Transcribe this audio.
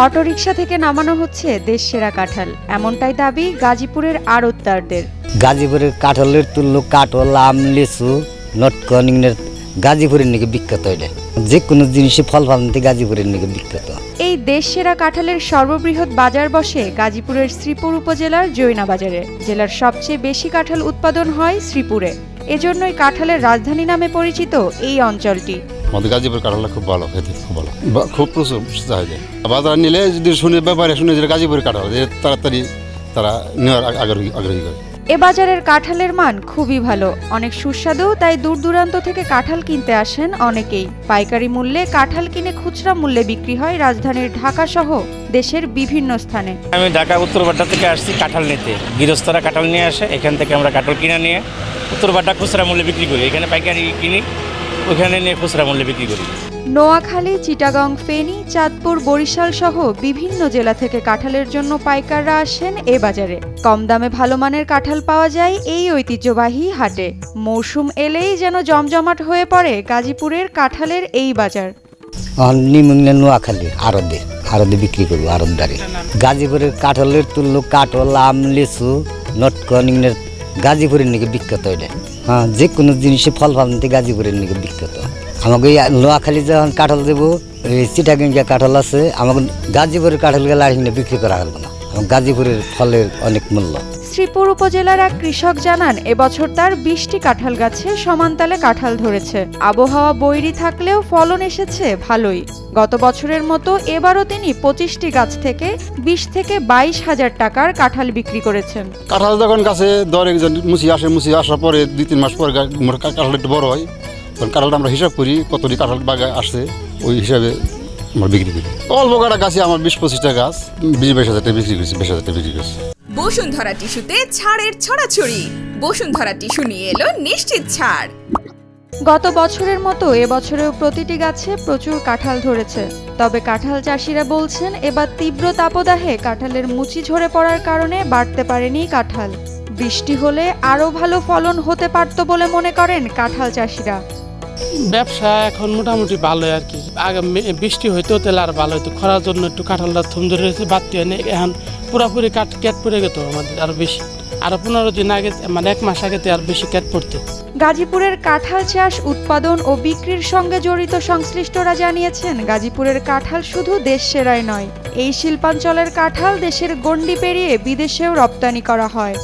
Autorickshaw থেকে নামানো হচ্ছে দেশসেরা কাঁঠাল, এমনটাই দাবি গাজীপুরের আড়তদারদের। গাজীপুরের কাঁঠালের তুল্য কাঁঠাল, আম, লিচু, নটকনিংয়ের গাজীপুরের নাকি বিখ্যাত। এটা যে কোনো জিনিসই ফল ফলান্তি গাজীপুরের নাকি বিখ্যাত। এই দেশসেরা কাঁঠালের সর্ববৃহৎ বাজার বসে গাজীপুরের শ্রীপুর উপজেলার জৈনা বাজারে। জেলার সবচেয়ে বেশি কাঁঠাল উৎপাদন হয় শ্রীপুরে, এজন্যই কাঁঠালের রাজধানী নামে পরিচিত এই অঞ্চলটি। আমাদের গাজীপুরের কাঁঠালটা খুব ভালো, খেতে খুব ভালো, খুব প্রচুর চাহিদা। বাজার নিলে যদি শুনে ব্যাপারে শুনে যে গাজীপুরের কাঁঠাল, তাড়াতাড়ি তারা নেওয়ার আগ্রহী করে। এ বাজারের কাঁঠালের মান খুবই ভালো, অনেক সুস্বাদু, তাই দূর দূরান্ত থেকে কাঁঠাল কিনতে আসেন অনেকেই। পাইকারি মূল্যে কাঁঠাল কিনে খুচরা মূল্যে বিক্রি হয় রাজধানীর ঢাকা সহ দেশের বিভিন্ন স্থানে। আমি ঢাকা উত্তরবাড্ডা থেকে আসছি কাঁঠাল নিতে। গৃহস্থরা কাঁঠাল নিয়ে আসে, এখান থেকে আমরা কাঁঠাল কিনে নিয়ে উত্তরবাড্ডা খুচরা মূল্যে বিক্রি করি। এখানে পাইকারি কিনি, ওইখানে নিয়ে খুচরা মূল্যে বিক্রি করি। নোয়াখালী, চিটাগং, ফেনী, চাঁদপুর, বরিশাল সহ বিভিন্ন জেলা থেকে কাঁঠালের জন্য পাইকাররা আসেন এ বাজারে। কম দামে ভালো মানের কাঁঠাল পাওয়া যায় এই ঐতিহ্যবাহী হাটে। মৌসুম এলেই যেন জমজমাট হয়ে পড়ে গাজীপুরের কাঁঠালের এই বাজার। নোয়াখালী আরদে বিক্রি করবো, আরতদারে। গাজীপুরের কাঁঠালের তুল্য কাঁঠাল, আম, লিচু, নটকনিংয়ের গাজীপুরের নাকি বিখ্যাত। এটা হ্যাঁ, যে কোনো জিনিসই ফল ফলান্তি গাজীপুরের নাকি বিখ্যাত। আমাকে নোয়াখালী যখন কাঁঠাল দেবো, চিটাগাঙ্গিয়া কাঁঠাল আছে, আমাকে গাজীপুরের কাঁঠাল গেলে বিক্রি করা হলো না। গাজীপুরের ফলের অনেক মূল্য। শ্রীপুর উপজেলার এক কৃষক জানান, এবছর তার 20টি কাঁঠাল গাছে সমানতালে কাঁঠাল ধরেছে। আবহাওয়া বৈরী থাকলেও ফলন এসেছে ভালোই। গত বছরের মতো এবারও তিনি 25টি গাছ থেকে 20 থেকে 22 হাজার টাকার কাঁঠাল বিক্রি করেছেন। কাঁঠাল যখন গাছে ধরে মুচি আসার পরে 2-3 মাস পরে কাঁঠাল একটু বড় হয়, তখন কাঁঠালটা আমরা হিসাব করি কতটি কাঁঠাল বাগায় আসছে, ওই হিসাবে আমরা বিক্রি করি। অল্প কাটা গাছে আমার 20-25টা গাছ 20-22 হাজার টাকা বিক্রি করছি, 20 হাজার টাকা বিক্রি করছি। বসুন্ধরা টিস্যুতে ছাড়ের ছড়াছড়ি। বসুন্ধরা টিস্যু নিয়ে এলো নিশ্চিত ছাড়। গত বছরের মতো এবছরেও প্রতিটি গাছে প্রচুর কাঁঠাল ধরেছে। তবে কাঁঠাল চাষিরা বলছেন, এবার তীব্র তাপদাহে কাঁঠালের মুচি ঝরে পড়ার কারণে বাড়তে পারেনি কাঁঠাল। বৃষ্টি হলে আরও ভালো ফলন হতে পারত বলে মনে করেন কাঁঠাল চাষিরা। ব্যবসা এখন মোটামুটি ভালো আর কি। আগে বৃষ্টি হইতো তাহলে আর ভালো হইতো, খরার জন্য একটু কাঁঠালটা থম ধরে রয়েছে, বাড়তি হয় না। এখন পুরাপুরি ক্যাট পড়ে গেত আমাদের আরো বেশি, আরো 15 দিন আগে, মানে 1 মাস আগে আর বেশি ক্যাট পড়তো। গাজীপুরের কাঁঠাল চাষ, উৎপাদন ও বিক্রির সঙ্গে জড়িত সংশ্লিষ্টরা জানিয়েছেন, গাজীপুরের কাঁঠাল শুধু দেশসেরাই নয়, এই শিল্পাঞ্চলের কাঁঠাল দেশের গণ্ডি পেরিয়ে বিদেশেও রপ্তানি করা হয়।